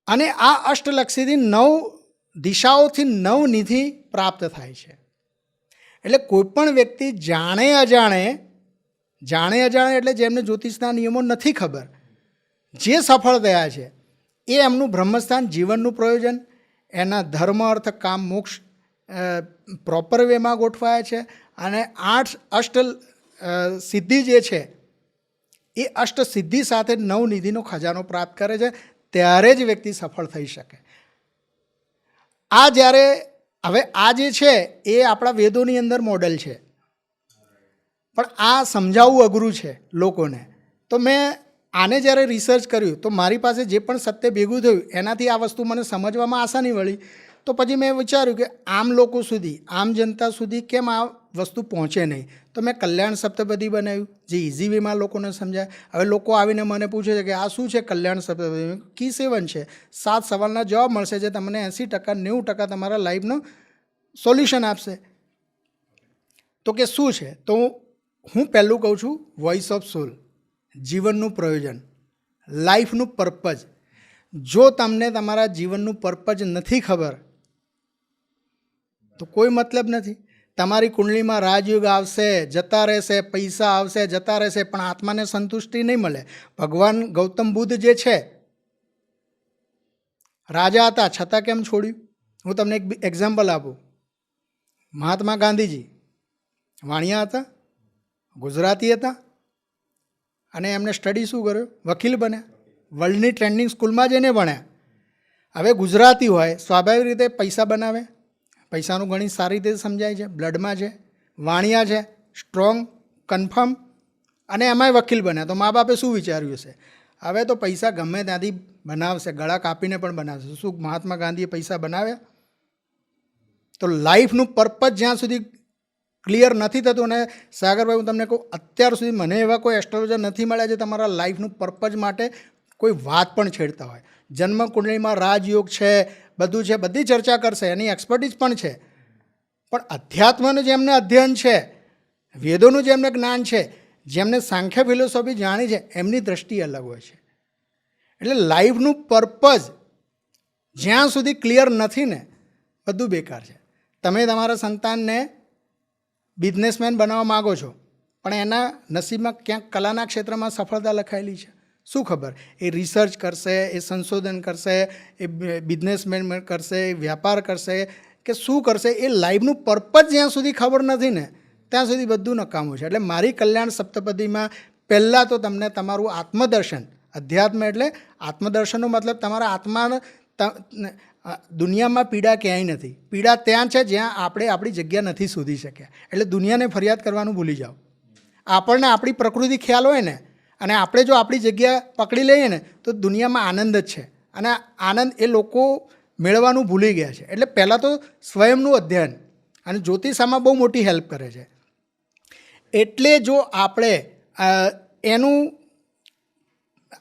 અને આ અષ્ટલક્ષીથી 9 દિશાઓથી 9 નિધિ પ્રાપ્ત થાય છે. એટલે કોઈપણ વ્યક્તિ જાણે અજાણે એટલે જેમને જ્યોતિષના નિયમો નથી ખબર, જે સફળ થયા છે એ એમનું બ્રહ્મસ્થાન, જીવનનું પ્રયોજન, એના ધર્મ, અર્થ, કામ, મોક્ષ પ્રોપર વેમાં ગોઠવાયા છે. અને 8 અષ્ટ સિદ્ધિ જે છે એ અષ્ટ સિદ્ધિ સાથે 9 નિધિનો ખજાનો પ્રાપ્ત કરે છે, ત્યારે જ વ્યક્તિ સફળ થઈ શકે. આ જ્યારે હવે આ જે છે એ આપણા વેદોની અંદર મોડેલ છે, પણ આ સમજાવવું અઘરું છે લોકોને. તો મેં આને જ્યારે રિસર્ચ કર્યું તો મારી પાસે જે પણ સત્ય ભેગું થયું એનાથી આ વસ્તુ મને સમજવામાં આસાની મળી. તો પછી મેં વિચાર્યું કે આમ લોકો સુધી, આમ જનતા સુધી કેમ આ વસ્તુ પહોંચે નહીં. તો મેં કલ્યાણ સપ્તપદી બનાવ્યું, જે ઇઝી વેમાં લોકોને સમજાય. હવે લોકો આવીને મને પૂછે છે કે આ શું છે કલ્યાણ સપ્તપદી? કી 7 છે, 7 સવાલના જવાબ મળશે જે તમને 80%, 90% તમારા લાઈફનું સોલ્યુશન આપશે. તો કે શું છે? તો હું પહેલું કહું છું વોઇસ ઓફ સોલ, જીવનનું પ્રયોજન, લાઈફનું પર્પઝ. જો તમને તમારા જીવનનું પર્પઝ નથી ખબર તો કોઈ મતલબ નથી. તમારી કુંડલીમાં રાજયોગ આવશે, જતા રહેશે, પૈસા આવશે, જતા રહેશે, પણ આત્માને સંતુષ્ટિ નહીં મળે. ભગવાન ગૌતમ બુદ્ધ જે છે રાજા હતા છતાં કેમ છોડ્યું? હું તમને એક એક્ઝામ્પલ આપું. મહાત્મા ગાંધીજી વાણિયા હતા, ગુજરાતી હતા, અને એમને સ્ટડી શું કર્યું? વકીલ બન્યા. વર્લ્ડની ટ્રેન્ડિંગ સ્કૂલમાં જઈને ભણ્યા. હવે ગુજરાતી હોય, સ્વાભાવિક રીતે પૈસા બનાવે, પૈસાનું ગણિત સારી રીતે સમજાય છે, બ્લડમાં છે, વાણિયા છે, સ્ટ્રોંગ, કન્ફર્મ, અને એમાંય વકીલ બન્યા. તો મા બાપે શું વિચાર્યું હશે? હવે તો પૈસા ગમે ત્યાંથી બનાવશે, ગળા કાપીને પણ બનાવશે. શું મહાત્મા ગાંધીએ પૈસા બનાવ્યા? તો લાઈફનું પર્પઝ જ્યાં સુધી ક્લિયર નથી થતું, અને સાગરભાઈ હું તમને કહું, અત્યાર સુધી મને એવા કોઈ એસ્ટ્રોલોજર નથી મળ્યા જે તમારા લાઈફનું પર્પઝ માટે કોઈ વાત પણ છેડતા હોય. જન્મ કુંડળીમાં રાજયોગ છે, બધું છે, બધી ચર્ચા કરશે, એની એક્સપર્ટીઝ પણ છે. પણ અધ્યાત્મનું જેમને અધ્યયન છે, વેદોનું જેમને જ્ઞાન છે, જેમને સાંખ્ય ફિલોસોફી જાણી છે, એમની દ્રષ્ટિ અલગ હોય છે. એટલે લાઈફનું પર્પઝ જ્યાં સુધી ક્લિયર નથી ને, બધું બેકાર છે. તમે તમારા સંતાનને બિઝનેસમેન બનાવવા માગો છો, પણ એના નસીબમાં ક્યાંક કલાના ક્ષેત્રમાં સફળતા લખાયેલી છે. શું ખબર? એ રિસર્ચ કરશે, એ સંશોધન કરશે, એ બિઝનેસમેન કરશે, એ વ્યાપાર કરશે, કે શું કરશે? એ લાઈફનું પર્પઝ જ્યાં સુધી ખબર નથી ને, ત્યાં સુધી બધું નકામું છે. એટલે મારી કલ્યાણ સપ્તપદીમાં પહેલાં તો તમને તમારું આત્મદર્શન, અધ્યાત્મ એટલે આત્મદર્શનનો મતલબ તમારા આત્માને, દુનિયામાં પીડા ક્યાંય નથી. પીડા ત્યાં છે જ્યાં આપણે આપણી જગ્યા નથી શોધી શક્યા. એટલે દુનિયાને ફરિયાદ કરવાનું ભૂલી જાઓ. આપણને આપણી પ્રકૃતિ ખ્યાલ હોય ને, અને આપણે જો આપણી જગ્યા પકડી લઈએ ને, તો દુનિયામાં આનંદ જ છે. અને આનંદ એ લોકો મેળવવાનું ભૂલી ગયા છે. એટલે પહેલાં તો સ્વયંનું અધ્યયન, અને જ્યોતિષ આમાં બહુ મોટી હેલ્પ કરે છે. એટલે જો આપણે એનું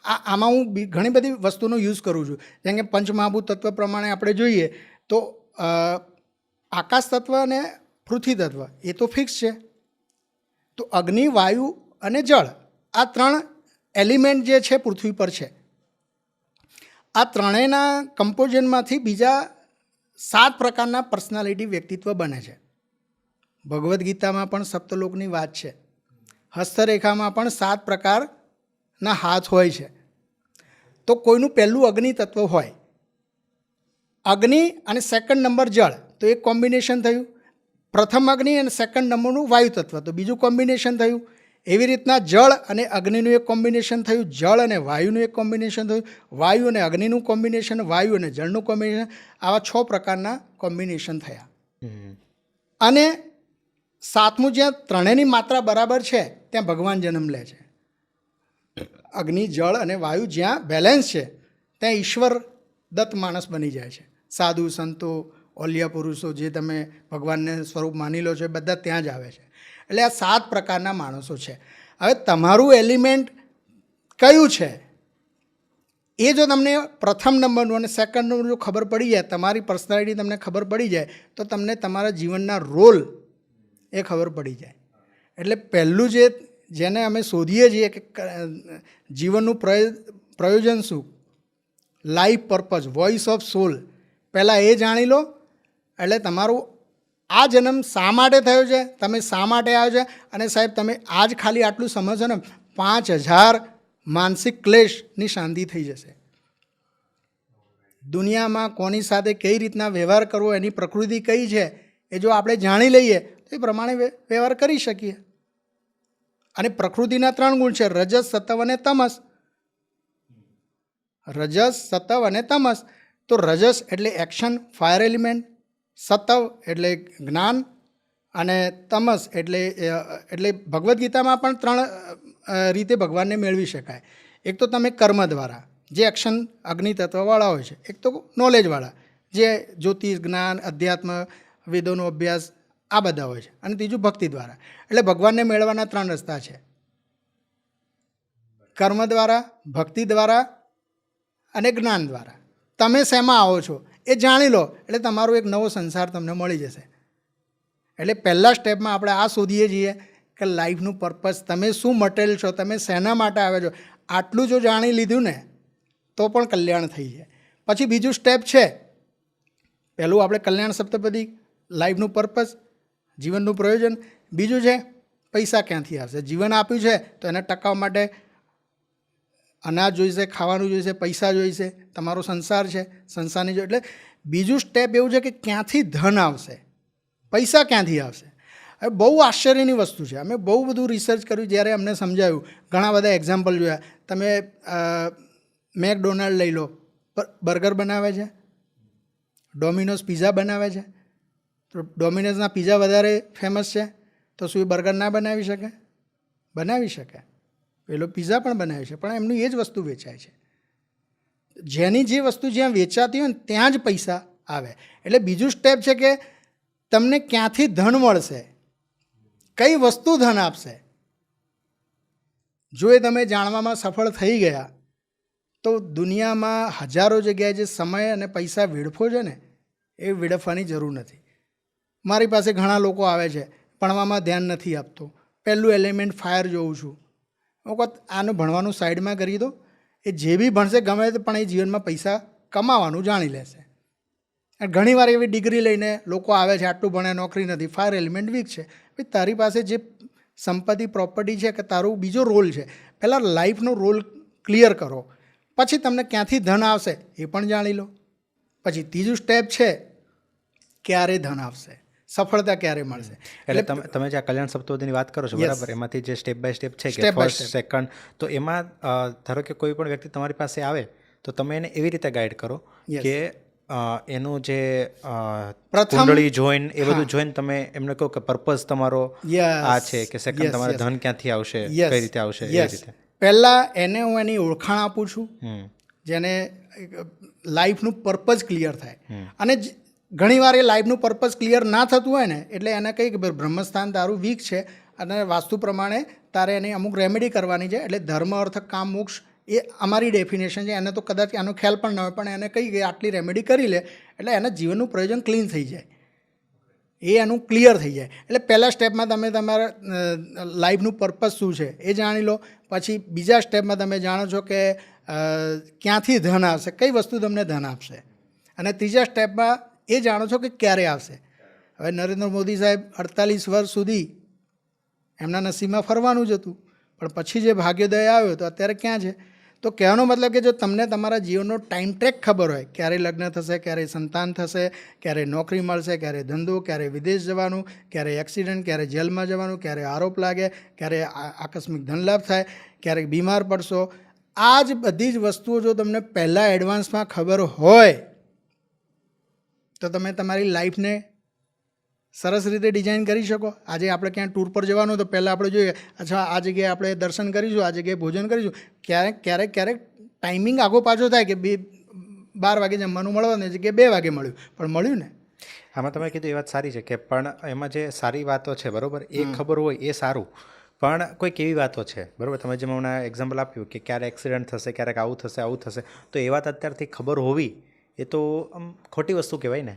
આમાં હું ઘણી બધી વસ્તુનો યુઝ કરું છું. જેમ કે પંચમહાભૂત તત્વ પ્રમાણે આપણે જોઈએ તો આકાશ તત્વ અને પૃથ્વી તત્વ એ તો ફિક્સ છે. તો અગ્નિ, વાયુ અને જળ, આ 3 એલિમેન્ટ જે છે પૃથ્વી પર છે. આ ત્રણેયના કમ્પોઝનમાંથી બીજા 7 પ્રકારના પર્સનાલિટી, વ્યક્તિત્વ બને છે. ભગવદ્ ગીતામાં પણ સપ્તલોકની વાત છે. હસ્તરેખામાં પણ 7 પ્રકારના હાથ હોય છે. તો કોઈનું પહેલું અગ્નિ તત્વ હોય, અગ્નિ અને સેકન્ડ નંબર જળ, તો એક કોમ્બિનેશન થયું. પ્રથમ અગ્નિ અને સેકન્ડ નંબરનું વાયુ તત્વ, તો બીજું કોમ્બિનેશન થયું. એવી રીતના જળ અને અગ્નિનું એક કોમ્બિનેશન થયું, જળ અને વાયુનું એક કોમ્બિનેશન થયું, વાયુ અને અગ્નિનું કોમ્બિનેશન, વાયુ અને જળનું કોમ્બિનેશન. આવા 6 પ્રકારના કોમ્બિનેશન થયા. અને 7મું જ્યાં ત્રણેયની માત્રા બરાબર છે ત્યાં ભગવાન જન્મ લે છે. અગ્નિ, જળ અને વાયુ જ્યાં બેલેન્સ છે ત્યાં ઈશ્વર દત્ત માણસ બની જાય છે. સાધુ, સંતો, ઓલિયા પુરુષો, જે તમે ભગવાનને સ્વરૂપ માની લો છો, એ બધા ત્યાં જ આવે છે. એટલે આ 7 પ્રકારના માણસો છે. હવે તમારું એલિમેન્ટ કયું છે એ જો તમને પ્રથમ નંબરનું અને સેકન્ડ નંબરનું જો ખબર પડી જાય, તમારી પર્સનાલિટી તમને ખબર પડી જાય, તો તમને તમારા જીવનના રોલ એ ખબર પડી જાય. એટલે પહેલું જેને અમે શોધીએ છીએ કે જીવનનું પ્રયોજન શું, life purpose, voice of soul, પહેલાં એ જાણી લો. એટલે તમારું આ જન્મ શા માટે થયો છે, તમે શા માટે આવ્યો છે, અને સાહેબ તમે આજ ખાલી આટલું સમજો ને 5000 માનસિક ક્લેશની શાંતિ થઈ જશે. દુનિયામાં કોની સાથે કઈ રીતના વ્યવહાર કરવો, એની પ્રકૃતિ કઈ છે, એ જો આપણે જાણી લઈએ તો એ પ્રમાણે વ્યવહાર કરી શકીએ. અને પ્રકૃતિના 3 ગુણ છે, રજસ, સત્વ અને તમસ. રજસ, સત્વ અને તમસ. તો રજસ એટલે એક્શન, ફાયર એલિમેન્ટ, સત્વ એટલે જ્ઞાન, અને તમસ એટલે ભગવદ્ ગીતામાં પણ 3 રીતે ભગવાનને મેળવી શકાય. એક તો તમે કર્મ દ્વારા, જે એક્શન અગ્નિ તત્વવાળા હોય છે. એક તો નોલેજવાળા, જે જ્યોતિષ, જ્ઞાન, અધ્યાત્મ, વેદોનો અભ્યાસ, આ બધા હોય છે. અને ત્રીજું ભક્તિ દ્વારા. એટલે ભગવાનને મેળવવાના 3 રસ્તા છે, કર્મ દ્વારા, ભક્તિ દ્વારા અને જ્ઞાન દ્વારા. તમે શેમાં આવો છો એ જાણી લો એટલે તમારો એક નવો સંસાર તમને મળી જશે. એટલે પહેલા સ્ટેપમાં આપણે આ શોધીએ છીએ કે લાઈફનું પર્પઝ, તમે શું મટેરિયલ છો, તમે શેના માટે આવ્યા છો. આટલું જો જાણી લીધું ને તો પણ કલ્યાણ થઈ જાય. પછી બીજું સ્ટેપ છે, પહેલું આપણે કલ્યાણ સપ્તપદી, લાઈફનું પર્પઝ, જીવનનું પ્રયોજન. બીજું છે પૈસા ક્યાંથી આવશે. જીવન આપ્યું છે તો એને ટકાવવા માટે અનાજ જોઈશે, ખાવાનું જોઈશે, પૈસા જોઈશે, તમારો સંસાર છે, સંસારની એટલે બીજું સ્ટેપ એવું છે કે ક્યાંથી ધન આવશે, પૈસા ક્યાંથી આવશે. હવે બહુ આશ્ચર્યની વસ્તુ છે. અમે બહુ બધું રિસર્ચ કર્યું, જ્યારે અમને સમજાયું, ઘણા બધા એક્ઝામ્પલ જોયા. તમે મેકડોનાલ્ડ લઈ લો, બર્ગર બનાવે છે, ડોમિનોઝ પિઝા બનાવે છે. તો ડોમિનોઝના પિઝા વધારે ફેમસ છે, તો શું એ બર્ગર ના બનાવી શકે? બનાવી શકે. પેલો પિઝા પણ બનાવે છે, પણ એમનું એ જ વસ્તુ વેચાય છે. જેની જે વસ્તુ જ્યાં વેચાતી હોય ને ત્યાં જ પૈસા આવે. એટલે બીજું સ્ટેપ છે કે તમને ક્યાંથી ધન મળશે, કઈ વસ્તુ ધન આપશે. જો એ તમે જાણવામાં સફળ થઈ ગયા તો દુનિયામાં હજારો જગ્યાએ જે સમય અને પૈસા વેડફો છે ને એ વેડફવાની જરૂર નથી. મારી પાસે ઘણા લોકો આવે છે, ભણવામાં ધ્યાન નથી આપતો, પહેલું એલિમેન્ટ ફાયર જોઉં છું. હું કહું આનું ભણવાનું સાઈડમાં કરી દો, એ જે બી ભણશે ગમે તે, પણ એ જીવનમાં પૈસા કમાવાનું જાણી લેશે. ઘણીવાર એવી ડિગ્રી લઈને લોકો આવે છે, આટલું ભણે, નોકરી નથી, ફાયર એલિમેન્ટ વીક છે. ભાઈ તારી પાસે જે સંપત્તિ, પ્રોપર્ટી છે, કે તારો બીજો રોલ છે, પહેલાં લાઈફનો રોલ ક્લિયર કરો, પછી તમને ક્યાંથી ધન આવશે એ પણ જાણી લો. પછી ત્રીજું સ્ટેપ છે ક્યારે ધન આવશે, સફળતા ક્યારે મળશે. એટલે તમે જે આ કલ્યાણ સપ્તપદીની વાત કરો છો, બરાબર, એમાંથી જે સ્ટેપ બાય સ્ટેપ છે કે ફર્સ્ટ, સેકન્ડ, તો એમાં ધારો કે કોઈ પણ વ્યક્તિ તમારી પાસે આવે તો તમે એને એવી રીતે ગાઈડ કરો કે એનું જે કુંડળી જોઈન, એ બધું જોઈને તમે એમને કહો કે પર્પઝ તમારો આ છે, કે સેકન્ડ તમારે ધન ક્યાંથી આવશે, કઈ રીતે આવશે, એ રીતે. પહેલાં એને હું એની ઓળખાણ આપું છું, જેને લાઈફનું પર્પઝ ક્લિયર થાય. અને ઘણીવાર એ લાઈફનું પર્પઝ ક્લિયર ના થતું હોય ને એટલે એને કંઈ કે બ્રહ્મસ્થાન તારું વીક છે અને વાસ્તુ પ્રમાણે તારે એની અમુક રેમેડી કરવાની છે. એટલે ધર્મ, અર્થ, કામ, મોક્ષ એ અમારી ડેફિનેશન છે. એને તો કદાચ આનો ખ્યાલ પણ ન હોય, પણ એને કહી કે આટલી રેમેડી કરી લે એટલે એના જીવનનું પ્રયોજન ક્લીન થઈ જાય, એ એનું ક્લિયર થઈ જાય. એટલે પહેલા સ્ટેપમાં તમે તમારા લાઈફનું પર્પઝ શું છે એ જાણી લો. પછી બીજા સ્ટેપમાં તમે જાણો છો કે ક્યાંથી ધન આવશે, કઈ વસ્તુ તમને ધન આપશે. અને ત્રીજા સ્ટેપમાં એ જાણો છો કે ક્યારે આવશે. હવે નરેન્દ્ર મોદી સાહેબ 48 વર્ષ સુધી એમના નસીબમાં ફરવાનું જ હતું, પણ પછી જે ભાગ્યોદય આવ્યો તો અત્યારે ક્યાં છે. તો કહેવાનો મતલબ કે જો તમને તમારા જીવનનો ટાઈમ ટ્રેક ખબર હોય, ક્યારે લગ્ન થશે, ક્યારે સંતાન થશે, ક્યારે નોકરી મળશે, ક્યારે ધંધો, ક્યારે વિદેશ જવાનું, ક્યારે એક્સિડન્ટ, ક્યારે જેલમાં જવાનું, ક્યારે આરોપ લાગે, ક્યારે આકસ્મિક ધનલાભ થાય, ક્યારેક બીમાર પડશો, આ જ બધી જ વસ્તુઓ જો તમને પહેલાં એડવાન્સમાં ખબર હોય તો તમે તમારી લાઈફને સરસ રીતે ડિઝાઇન કરી શકો. આજે આપણે ક્યાંય ટૂર પર જવાનું તો પહેલાં આપણે જોઈએ, અચ્છા આ જગ્યાએ આપણે દર્શન કરીશું, આ જગ્યાએ ભોજન કરીશું. ક્યારેક ટાઈમિંગ આગો પાછો થાય કે 12 વાગે જમવાનું મળવાનું જગ્યાએ 2 વાગે મળ્યું, પણ મળ્યું ને. આમાં તમે કીધું એ વાત સારી છે કે પણ એમાં જે સારી વાતો છે, બરાબર, એ ખબર હોય એ સારું, પણ કોઈક એવી વાતો છે, બરાબર, તમે જેમ હમણાં એક્ઝામ્પલ આપ્યું કે ક્યારે એક્સિડન્ટ થશે, ક્યારેક આવું થશે, આવું થશે, તો એ વાત અત્યારથી ખબર હોવી એ તો આમ ખોટી વસ્તુ કહેવાય ને.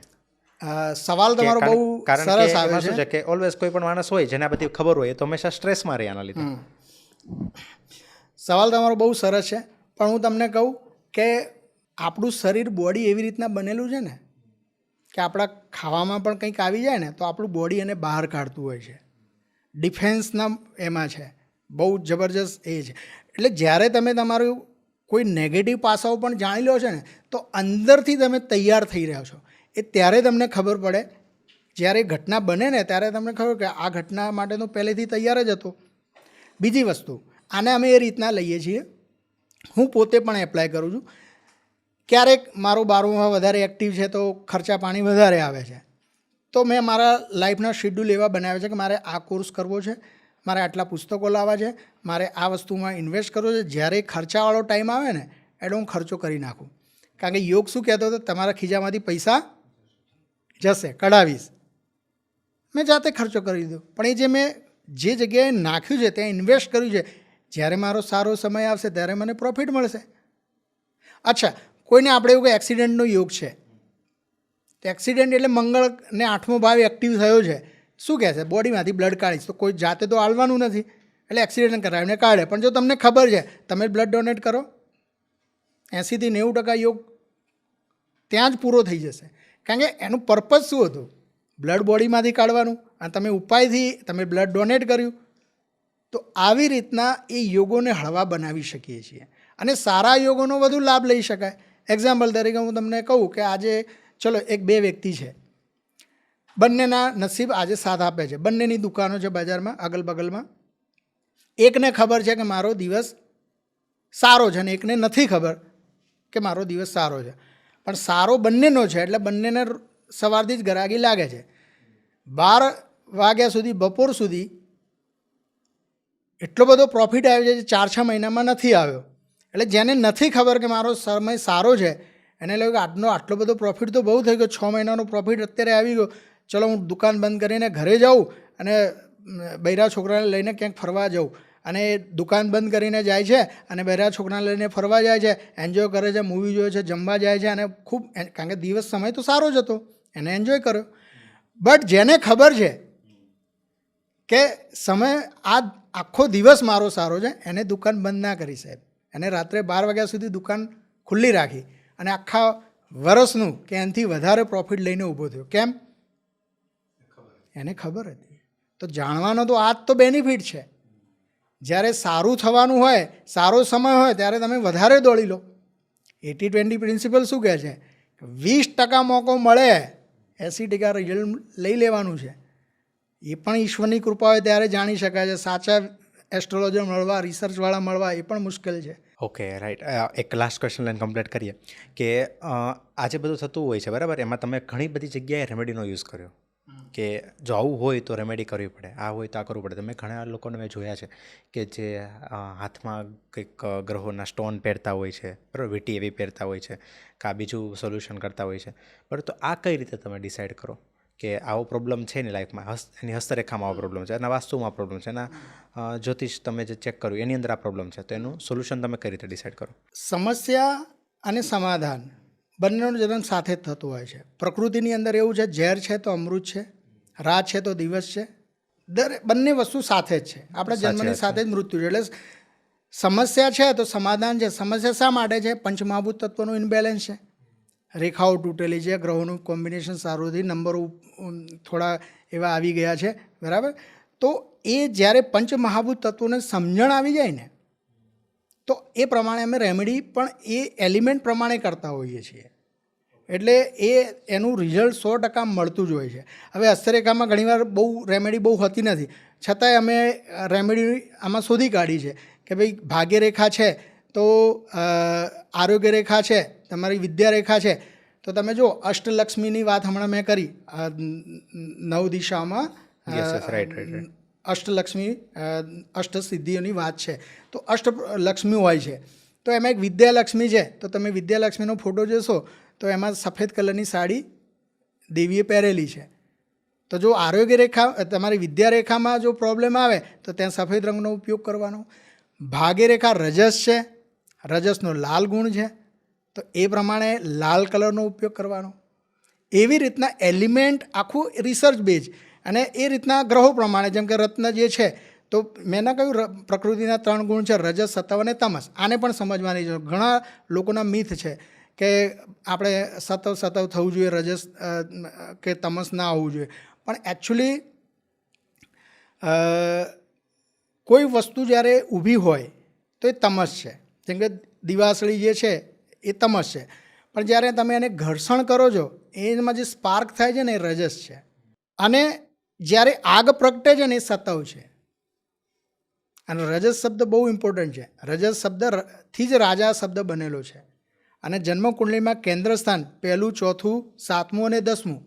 સવાલ તમારો બહુ સરસ આવે છે કે ઓલવેઝ કોઈ પણ માણસ હોય જેને આ બધી ખબર હોય એ તો હંમેશા સ્ટ્રેસમાં રહે આના લીધે. સવાલ તમારો બહુ સરસ છે, પણ હું તમને કહું કે આપણું શરીર બોડી એવી રીતના બનેલું છે ને કે આપણા ખાવામાં પણ કંઈક આવી જાય ને તો આપણું બોડી એને બહાર કાઢતું હોય છે. ડિફેન્સના એમાં છે, બહુ જબરજસ્ત એ છે. એટલે જ્યારે તમે તમારું કોઈ નેગેટિવ પાસાઓ પણ જાણી લો છો ને તો અંદરથી તમે તૈયાર થઈ રહ્યા છો. એ ત્યારે તમને ખબર પડે, જ્યારે ઘટના બને ને ત્યારે તમને ખબર કે આ ઘટના માટે તો પહેલેથી તૈયાર જ હતો. બીજી વસ્તુ, આને અમે એ રીતના લઈએ છીએ, હું પોતે પણ એપ્લાય કરું છું. ક્યારેક મારો 12માં વધારે એક્ટિવ છે તો ખર્ચા પાણી વધારે આવે છે, તો મેં મારા લાઈફના શેડ્યુલ એવા બનાવ્યા છે કે મારે આ કોર્સ કરવો છે, મારે આટલા પુસ્તકો લાવવા છે, મારે આ વસ્તુમાં ઇન્વેસ્ટ કરવો છે. જ્યારે ખર્ચાવાળો ટાઈમ આવે ને એટલે હું ખર્ચો કરી નાખું. કારણ કે યોગ શું કહેતો હતો, તમારા ખીચામાંથી પૈસા જશે, કઢાવીશ. મેં જાતે ખર્ચો કરી દીધો, પણ એ જે મેં જે જગ્યાએ નાખ્યું છે ત્યાં ઇન્વેસ્ટ કર્યું છે, જ્યારે મારો સારો સમય આવશે ત્યારે મને પ્રોફિટ મળશે. અચ્છા, કોઈને આપણે એવું કે એક્સિડન્ટનો યોગ છે, તો એક્સિડન્ટ એટલે મંગળને 8મો ભાવ એક્ટિવ થયો છે, શું કહે છે બોડીમાંથી બ્લડ કાઢીશ, તો કોઈ જાતે તો હાલવાનું નથી એટલે એક્સિડન્ટ કરાવીને કાઢે. પણ જો તમને ખબર છે તમે બ્લડ ડોનેટ કરો, 80 થી 90% યોગ ત્યાં જ પૂરો થઈ જશે. કારણ કે એનું પર્પઝ શું હતું, બ્લડ બોડીમાંથી કાઢવાનું, અને તમે ઉપાયથી તમે બ્લડ ડોનેટ કર્યું. તો આવી રીતના એ યોગોને હળવા બનાવી શકીએ છીએ અને સારા યોગોનો વધુ લાભ લઈ શકાય. એક્ઝામ્પલ તરીકે હું તમને કહું કે આજે ચલો એક બે વ્યક્તિ છે, બંનેના નસીબ આજે સાથ આપે છે, બંનેની દુકાનો છે બજારમાં અગલ બગલમાં. એકને ખબર છે કે મારો દિવસ સારો છે અને એકને નથી ખબર કે મારો દિવસ સારો છે, પણ સારો બંનેનો છે એટલે બંનેને સવારથી જ ગરાગી લાગે છે. 12 વાગ્યા સુધી, બપોર સુધી એટલો બધો પ્રોફિટ આવ્યો છે જે 4-6 મહિનામાં નથી આવ્યો. એટલે જેને નથી ખબર કે મારો સમય સારો છે એને લાગ્યું કે આટલો બધો પ્રોફિટ તો બહુ થઈ ગયો, 6 મહિનાનો પ્રોફિટ અત્યારે આવી ગયો, ચલો હું દુકાન બંધ કરીને ઘરે જાઉં અને બૈરા છોકરાને લઈને ક્યાંક ફરવા જાઉં. અને એ દુકાન બંધ કરીને જાય છે અને બૈરા છોકરાને લઈને ફરવા જાય છે, એન્જોય કરે છે, મૂવી જોવે છે, જમવા જાય છે અને ખૂબ, કારણ કે દિવસ સમય તો સારો જ હતો, એને એન્જોય કર્યો. બટ જેને ખબર છે કે સમય આ આખો દિવસ મારો સારો છે, એને દુકાન બંધ ના કરી સાહેબ, એને રાત્રે 12 વાગ્યા સુધી દુકાન ખુલ્લી રાખી અને આખા વર્ષનું કે એનાથી વધારે પ્રોફિટ લઈને ઊભો થયો. કેમ? એને ખબર હતી. તો જાણવાનો તો આ જ તો બેનિફિટ છે. જ્યારે સારું થવાનું હોય, સારો સમય હોય ત્યારે તમે વધારે દોડી લો. 80-20 પ્રિન્સિપલ શું કહે છે, 20% મોકો મળે 80% રિઝલ્ટ લઈ લેવાનું છે. એ પણ ઈશ્વરની કૃપા હોય ત્યારે જાણી શકાય છે. સાચા એસ્ટ્રોલોજર મળવા, રિસર્ચવાળા મળવા એ પણ મુશ્કેલ છે. Okay, right. એક લાસ્ટ ક્વેશ્ચન લઈને કમ્પ્લીટ કરીએ કે આજે બધું થતું હોય છે બરાબર, એમાં તમે ઘણી બધી જગ્યાએ રેમેડીનો યુઝ કર્યો કે જો આવું હોય તો રેમેડી કરવી પડે, આ હોય તો આ કરવું પડે. તમે ઘણા લોકોને મેં જોયા છે કે જે હાથમાં કંઈક ગ્રહોના સ્ટોન પહેરતા હોય છે બરાબર, વીંટી એવી પહેરતા હોય છે, કાં બીજું સોલ્યુશન કરતા હોય છે બરાબર. તો આ કઈ રીતે તમે ડિસાઇડ કરો કે આવો પ્રોબ્લેમ છે એની લાઈફમાં, એની હસ્તરેખામાં આવો પ્રોબ્લેમ છે, એના વાસ્તુમાં પ્રોબ્લેમ છે, એના જ્યોતિષ તમે જે ચેક કર્યું એની અંદર આ પ્રોબ્લેમ છે, તો એનું સોલ્યુશન તમે કઈ રીતે ડિસાઇડ કરો? સમસ્યા અને સમાધાન બંનેનો જન્મ સાથે જ થતો હોય છે. પ્રકૃતિની અંદર એવું છે, ઝેર છે તો અમૃત છે, રાત છે તો દિવસ છે, બંને વસ્તુ સાથે જ છે. આપણા જન્મની સાથે જ મૃત્યુ છે. એટલે સમસ્યા છે તો સમાધાન છે. સમસ્યા શા માટે છે? પંચમહાભૂત તત્વનું ઇનબેલેન્સ છે, રેખાઓ તૂટેલી છે, ગ્રહોનું કોમ્બિનેશન સારું નથી, નંબરો થોડા એવા આવી ગયા છે બરાબર. તો એ જ્યારે પંચમહાભૂત તત્વોને સમજણ આવી જાય ને તો એ પ્રમાણે અમે રેમેડી પણ એ એલિમેન્ટ પ્રમાણે કરતા હોઈએ છીએ. એટલે એનું રિઝલ્ટ 100% મળતું જ હોય છે. હવે હસ્તરેખામાં ઘણીવાર બહુ રેમેડી બહુ હોતી નથી, છતાંય અમે રેમેડી આમાં શોધી કાઢી છે કે ભાઈ ભાગ્યરેખા છે તો આરોગ્ય રેખા છે, તમારી વિદ્યા રેખા છે, તો તમે જો અષ્ટલક્ષ્મીની વાત હમણાં મેં કરી, 9 દિશામાં અષ્ટલક્ષ્મી, અષ્ટસિદ્ધિઓની વાત છે, તો અષ્ટલક્ષ્મી હોય છે. તો એમાં એક વિદ્યાલક્ષ્મી છે, તો તમે વિદ્યાલક્ષ્મીનો ફોટો જોશો તો એમાં સફેદ કલરની સાડી દેવીએ પહેરેલી છે. તો જો આરોગ્ય રેખા, તમારી વિદ્યા રેખામાં જો પ્રોબ્લેમ આવે તો ત્યાં સફેદ રંગનો ઉપયોગ કરવાનો. ભાગ્યરેખા રજસ છે, રજસનો લાલ ગુણ છે, તો એ પ્રમાણે લાલ કલરનો ઉપયોગ કરવાનો. એવી રીતના એલિમેન્ટ આખું રિસર્ચ બેઝ, અને એ રીતના ગ્રહો પ્રમાણે, જેમ કે રત્ન જે છે તો મેં ના કહ્યું પ્રકૃતિના 3 ગુણ છે, રજસ, સત્વ અને તમસ. આને પણ સમજવાની છે. ઘણા લોકોના મિથ છે કે આપણે સતવ થવું જોઈએ, રજસ કે તમસ ના હોવું જોઈએ. પણ એકચ્યુઅલી કોઈ વસ્તુ જ્યારે ઊભી હોય તો એ તમસ છે. જેમ કે દિવાસળી જે છે એ તમસ છે, પણ જ્યારે તમે એને ઘર્ષણ કરો છો એમાં જે સ્પાર્ક થાય છે ને એ રજસ છે. અને જ્યારે આગ પ્રગટે છે ને એ સતવ છે. અને રજસ શબ્દ બહુ ઇમ્પોર્ટન્ટ છે. રજસ શબ્દથી જ રાજા શબ્દ બનેલો છે. અને જન્મકુંડલીમાં કેન્દ્ર સ્થાન 1, 4, 7 અને 10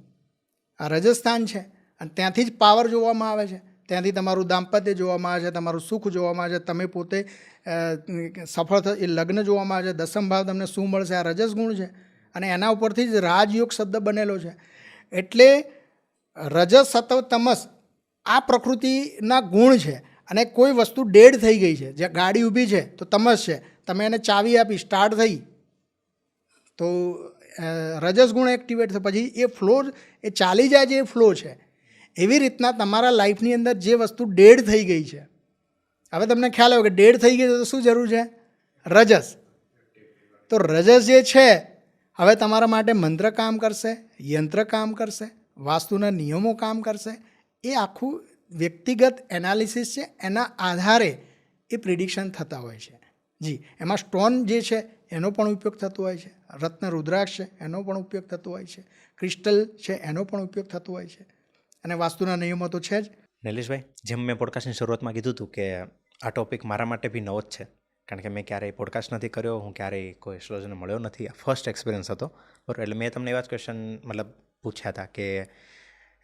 આ રજસ્થાન છે. અને ત્યાંથી જ પાવર જોવામાં આવે છે, ત્યાંથી તમારું દાંપત્ય જોવામાં આવે છે, તમારું સુખ જોવામાં આવે છે, તમે પોતે સફળ એ લગ્ન જોવામાં આવે છે, દસમ ભાવ તમને શું મળશે, આ રજસ ગુણ છે. અને એના ઉપરથી જ રાજયોગ શબ્દ બનેલો છે. એટલે રજસ સતવ તમસ આ પ્રકૃતિના ગુણ છે. અને કોઈ વસ્તુ ડેડ થઈ ગઈ છે, જે ગાડી ઊભી છે તો તમસ છે, તમે એને ચાવી આપી સ્ટાર્ટ થઈ તો રજસ ગુણ એક્ટિવેટ થાય, પછી એ ફ્લો એ ચાલી જાય છે, એ ફ્લો છે. એવી રીતના તમારા લાઈફની અંદર જે વસ્તુ ડેડ થઈ ગઈ છે, હવે તમને ખ્યાલ આવ્યો કે ડેડ થઈ ગઈ તો શું જરૂર છે? રજસ. તો રજસ જે છે હવે તમારા માટે મંત્ર કામ કરશે, યંત્ર કામ કરશે, વાસ્તુના નિયમો કામ કરશે. એ આખું વ્યક્તિગત એનાલિસિસ છે, એના આધારે એ પ્રિડિક્શન થતા હોય છે. જી, એમાં સ્ટોન જે છે એનો પણ ઉપયોગ થતો હોય છે, રત્ન રુદ્રાક્ષ છે એનો પણ ઉપયોગ થતો હોય છે, ક્રિસ્ટલ છે એનો પણ ઉપયોગ થતો હોય છે. અને વાસ્તુના નિયમો તો છે જ. નિલેશભાઈ, જેમ મેં પોડકાસ્ટની શરૂઆતમાં કીધું હતું કે આ ટૉપિક મારા માટે બી નવો જ છે, કારણ કે મેં ક્યારેય પોડકાસ્ટ નથી કર્યો, હું ક્યારેય કોઈ એસ્ટ્રોલોજરને મળ્યો નથી, આ ફર્સ્ટ એક્સપિરિયન્સ હતો. બરાબર, એટલે મેં તમને એવા જ ક્વેશ્ચન મતલબ પૂછ્યા હતા કે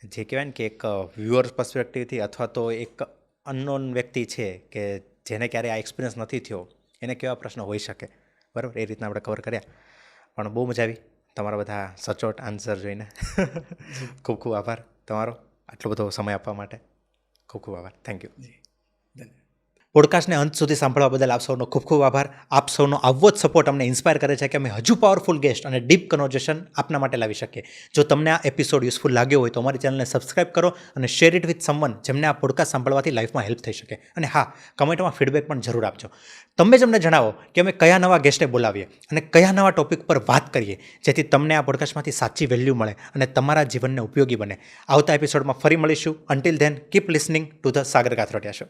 જે કહેવાય ને કે એક વ્યુઅર પર્સપેક્ટિવથી અથવા તો એક અનનોન વ્યક્તિ છે કે જેને ક્યારેય આ એક્સપિરિયન્સ નથી થયો એને કેવા પ્રશ્નો હોઈ શકે. બરાબર, એ રીતના આપણે કવર કર્યા. પણ બહુ મજા આવી તમારા બધા સચોટ આન્સર જોઈને. ખૂબ ખૂબ આભાર તમારો આટલો બધો સમય આપવા માટે. ખૂબ ખૂબ આભાર. Thank you. પોડકાસ્ટને અંત સુધી સાંભળવા બદલ આપ સૌનો ખૂબ ખૂબ આભાર. આપ સૌનો આવો જ સપોર્ટ અમને ઇન્સ્પાયર કરે છે કે અમે હજુ પાવરફુલ ગેસ્ટ અને ડીપ કન્વર્ઝેશન આપના માટે લાવી શકીએ. જો તમને આ એપિસોડ યુઝફુલ લાગ્યો હોય તો અમારી ચેનલને સબસ્ક્રાઇબ કરો અને શેર ઇટ વિથ સમવન જેમને આ પોડકાસ્ટ સાંભળવાથી લાઈફમાં હેલ્પ થઈ શકે. અને હા, કમેન્ટમાં ફીડબેક પણ જરૂર આપજો. તમે જ અમને જણાવો કે અમે કયા નવા ગેસ્ટને બોલાવીએ અને કયા નવા ટોપિક પર વાત કરીએ જેથી તમને આ પોડકાસ્ટમાંથી સાચી વેલ્યુ મળે અને તમારા જીવનને ઉપયોગી બને. આવતા એપિસોડમાં ફરી મળીશું. Until then keep listening to the Sagar Kathrotia show.